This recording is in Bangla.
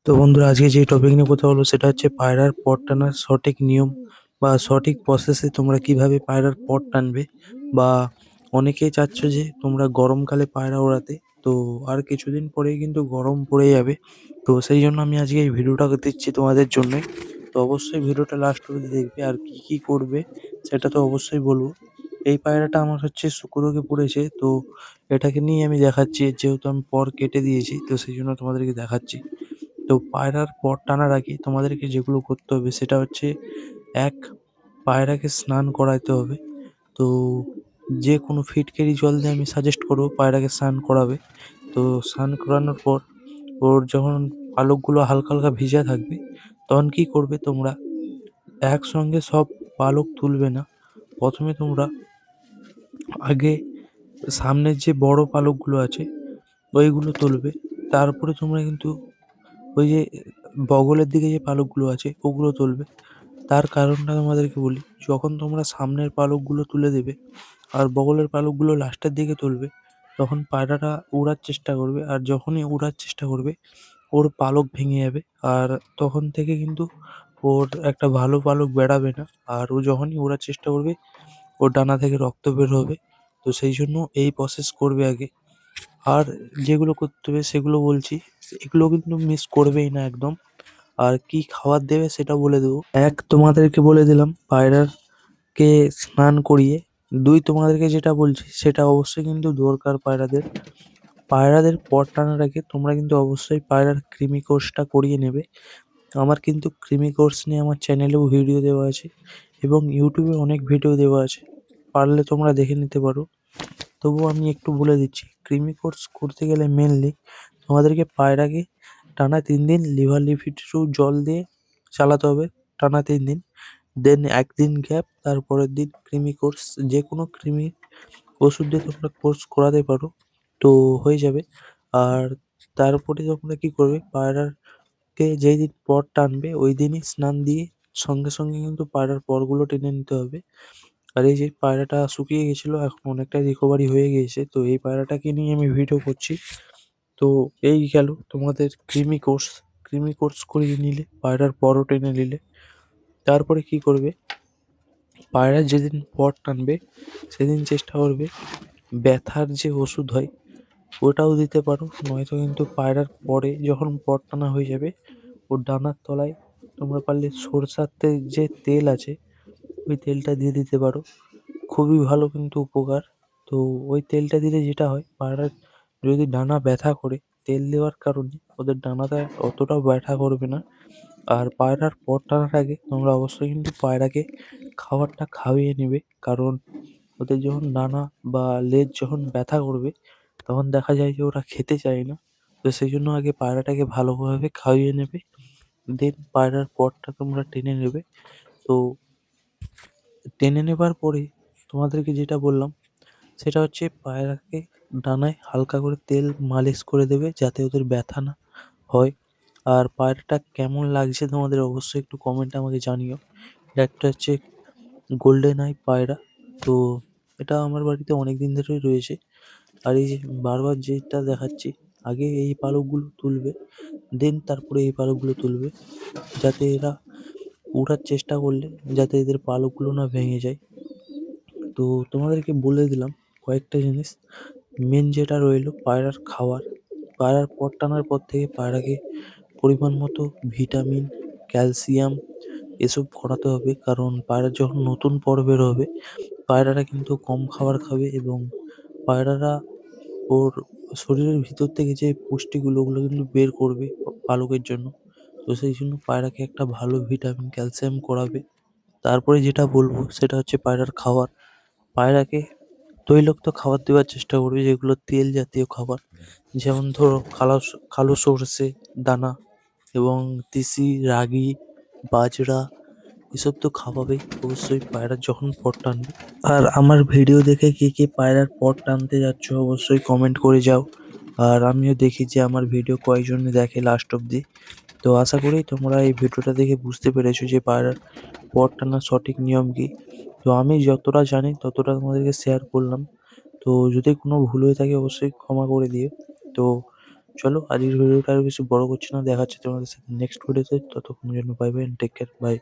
তো বন্ধুরা, আজকে যে টপিক নিয়ে কথা বলবো সেটা হচ্ছে পায়রার পড টানার সঠিক নিয়ম বা সঠিক প্রসেসে তোমরা কিভাবে পায়রার পড টানবে। বা অনেকেই চাচ্ছ যে তোমরা গরমকালে পায়রা ওড়াতে, তো আর কিছুদিন পরেই কিন্তু গরম পড়ে যাবে। তো সেই জন্য আমি আজকে এই ভিডিওটা দিচ্ছি তোমাদের জন্যই। তো অবশ্যই ভিডিওটা লাস্ট অবধি দেখবে, আর কি কি করবে সেটা তো অবশ্যই বলবো। এই পায়রাটা আমার হচ্ছে শুক্রকে পড়েছে, তো এটাকে নিয়ে আমি দেখাচ্ছি, যেহেতু আমি পর কেটে দিয়েছি তো সেই জন্য তোমাদেরকে দেখাচ্ছি। তো পায়রার পড টানার আগে তোমাদেরকে যেগুলো করতে হবে সেটা হচ্ছে, এক, পায়রাকে স্নান করাইতে হবে। তো যে কোনো ফিটকিরি জল দিয়ে আমি সাজেস্ট করবো পায়রাকে স্নান করাবে। তো স্নান করানোর পর ওর যখন পালকগুলো হালকা হালকা ভিজা থাকবে, তখন কি করবে তোমরা, একসঙ্গে সব পালক তুলবে না। প্রথমে তোমরা আগে সামনের যে বড় পালকগুলো আছে ওইগুলো তুলবে। তারপরে তোমরা কিন্তু ওই যে বগলের দিকে যে পালকগুলো আছে ওগুলো তুলবে। তার কারণটা তোমাদেরকে বলি, যখন তোমরা সামনের পালকগুলো তুলে দেবে আর বগলের পালকগুলো লাস্টের দিকে তুলবে, তখন পায়রাটা উড়ার চেষ্টা করবে, আর যখনই উড়ার চেষ্টা করবে ওর পালক ভেঙে যাবে। আর তখন থেকে কিন্তু ওর একটা ভালো পালক বেরাবে না। আর ও যখনই উড়ার চেষ্টা করবে ওর ডানা থেকে রক্ত বের হবে। তো সেই জন্য এই প্রসেস করবে আগে। আর যেগুলো করতে হবে সেগুলো বলছি, এগুলো কিন্তু মিস করবেই না একদম। আর কি খাবার দেবে সেটা বলে দেবো। এক, তোমাদেরকে বলে দিলাম পায়রাকে স্নান করিয়ে। দুই, তোমাদেরকে যেটা বলছি সেটা অবশ্যই কিন্তু দরকার পায়রাদের। পায়রাদের পড টানার আগে তোমরা কিন্তু অবশ্যই পায়রার কৃমি কোর্সটা করিয়ে নেবে। আমার কিন্তু কৃমি কোর্স নিয়ে আমার চ্যানেলেও ভিডিও দেওয়া আছে এবং ইউটিউবে অনেক ভিডিও দেওয়া আছে, পারলে তোমরা দেখে নিতে পারো। তবুও আমি একটু বলে দিচ্ছি, কৃমি কোর্স করতে গেলে মেনলি তোমাদেরকে পায়রাকে টানা 3 দিন লিভার লিপিড জল দিয়ে চালাতে হবে, টানা 3 দিন। দেন একদিন গ্যাপ, তারপরের দিন কৃমি কোর্স। যে কোনো কৃমির ওষুধ দিয়ে তোমরা কোর্স করাতে পারো, তো হয়ে যাবে। আর তারপরে তোমরা কি করবে, পায়রাকে যেই দিন পর টানবে ওই দিনই স্নান দিয়ে সঙ্গে সঙ্গে কিন্তু পায়রার পরগুলো টেনে নিতে হবে। আর এই যে পায়রাটা শুকিয়ে গেছিল, এখন অনেকটা রিকভারি হয়ে গিয়েছে, তো এই পায়রাটাকে নিয়ে আমি ভিডিও করছি। তো এই গেল তোমাদের কৃমি কোর্স। কৃমি কোর্স করিয়ে নিলে, পায়রার পরও টেনে নিলে, তারপরে কি করবে, পায়রা যেদিন পর টানবে সেদিন চেষ্টা করবে ব্যথার যে ওষুধ হয় ওটাও দিতে পারো। নয়তো কিন্তু পায়রার পরে যখন পর টানা হয়ে যাবে ওর ডানার তলায় তোমরা পারলে সরষার যে তেল আছে ওই তেলটা দিয়ে দিতে পারো। খুবই ভালো কিন্তু উপকার। তো ওই তেলটা দিলে যেটা হয়, পায়রার যদি ডানা ব্যথা করে, তেল দেওয়ার কারণে ওদের ডানাটা অতটাও ব্যথা করবে না। আর পায়রার পর টানার আগে তোমরা অবশ্যই কিন্তু পায়রাকে খাবারটা খাইয়ে নেবে, কারণ ওদের যখন ডানা বা লেজ যখন ব্যথা করবে তখন দেখা যায় যে ওরা খেতে চায় না। তো সেই জন্য আগে পায়রাটাকে ভালোভাবে খাইয়ে নেবে, দেন পায়রার পরটা তোমরা টেনে নেবে। তো টেনে নেবার পরে তোমাদেরকে যেটা বললাম সেটা হচ্ছে, পায়রাকে ডানায় হালকা করে তেল মালিশ করে দেবে যাতে ওদের ব্যথা না হয়। আর পায়রাটা কেমন লাগছে তোমাদের অবশ্যই একটু কমেন্টে আমাকে জানিও। এটা একটা হচ্ছে গোল্ডেন আই পায়রা। তো এটা আমার বাড়িতে অনেক দিন ধরেই রয়েছে। আর এই যে বারবার যেটা দেখাচ্ছি, আগে এই পালকগুলো তুলবে, দেন তারপরে এই পালকগুলো তুলবে, যাতে এরা উড়ার চেষ্টা করলে যাতে এদের পালকগুলো না ভেঙে যায়। তো তোমাদেরকে বলে দিলাম কয়েকটা জিনিস। মেন যেটা রইলো পায়রার খাবার। পায়রার পর টানার পর থেকে পায়রাকে পরিমাণ মতো ভিটামিন, ক্যালসিয়াম এসব করাতে হবে, কারণ পায়রার যখন নতুন পর বের হবে পায়রারা কিন্তু কম খাবার খাবে এবং পায়রারা ওর শরীরের ভিতর থেকে যে পুষ্টিগুলো ওগুলো কিন্তু বের করবে পালকের জন্য। তো সেই জন্য পায়রাকে একটা ভালো ভিটামিন, ক্যালসিয়াম করাবে। তারপরে যেটা বলবো সেটা হচ্ছে পায়রার খাবার। পায়রাকে তৈলাক্ত খাবার দেওয়ার চেষ্টা করবে, যেগুলো তেল জাতীয় খাবার। যেমন ধরো কালো সরষে দানা এবং তিসি, রাগি, বাজরা, এসব তো খাওয়াবেই অবশ্যই পায়রা যখন পট টানবে। আর আমার ভিডিও দেখে কে কে পায়রার পট টানতে যাচ্ছ অবশ্যই কমেন্ট করে যাও। আর আমিও দেখি যে আমার ভিডিও কয়জনে দেখে লাস্ট অব্দি। তো আশা করি তোমরা এই ভিডিওটা দেখে বুঝতে পেরেছো যে পায়রার পট টানার সঠিক নিয়ম কি। তো আমি যতটা জানি ততটা তোমাদেরকে শেয়ার করলাম। তো যদি কোনো ভুল হয়ে থাকে অবশ্যই ক্ষমা করে দিও। তো চলো আজকের ভিডিওটা আর বেশি বড় করছি না। দেখা হচ্ছে তোমাদের সাথে নেক্সট ভিডিওতে। ততক্ষণের জন্য bye bye and take care. By.